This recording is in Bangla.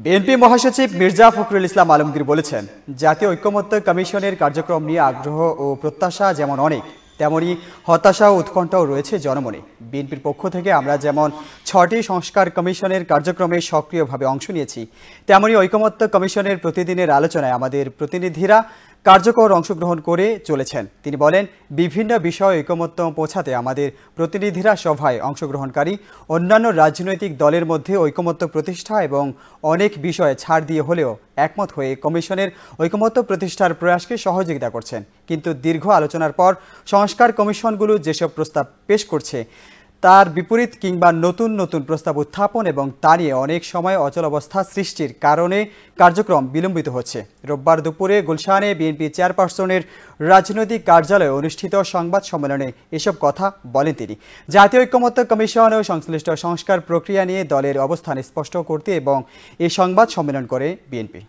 বিএনপি মহাসচিব মির্জা ফখরুল ইসলাম আলমগীর বলেছেন, জাতীয় ঐকমত্য কমিশনের কার্যক্রম নিয়ে আগ্রহ ও প্রত্যাশা যেমন অনেক, তেমনি হতাশা ও উৎকণ্ঠাও রয়েছে জনমনে। বিএনপির পক্ষ থেকে আমরা যেমন ৬টি সংস্কার কমিশনের কার্যক্রমে সক্রিয়ভাবে অংশ নিয়েছি, তেমনি ঐকমত্য কমিশনের প্রতিদিনের আলোচনায় আমাদের প্রতিনিধিরা কার্যকর অংশগ্রহণ করে চলেছেন। তিনি বলেন, বিভিন্ন বিষয়ে ঐকমত্য পৌঁছাতে আমাদের প্রতিনিধিরা সভায় অংশগ্রহণকারী অন্যান্য রাজনৈতিক দলের মধ্যে ঐকমত্য প্রতিষ্ঠা এবং অনেক বিষয়ে ছাড় দিয়ে হলেও একমত হয়ে কমিশনের ঐকমত্য প্রতিষ্ঠার প্রয়াসকে সহযোগিতা করছেন। কিন্তু দীর্ঘ আলোচনার পর সংস্কার কমিশনগুলো যেসব প্রস্তাব পেশ করছে তার বিপরীত কিংবা নতুন নতুন প্রস্তাব উত্থাপন এবং তা নিয়ে অনেক সময় অচলাবস্থা সৃষ্টির কারণে কার্যক্রম বিলম্বিত হচ্ছে। রোববার দুপুরে গুলশানে বিএনপি চেয়ারপারসনের রাজনৈতিক কার্যালয়ে অনুষ্ঠিত সংবাদ সম্মেলনে এসব কথা বলেন তিনি। জাতীয় ঐকমত্য কমিশন ও সংশ্লিষ্ট সংস্কার প্রক্রিয়া নিয়ে দলের অবস্থান স্পষ্ট করতে এবং এই সংবাদ সম্মেলন করে বিএনপি।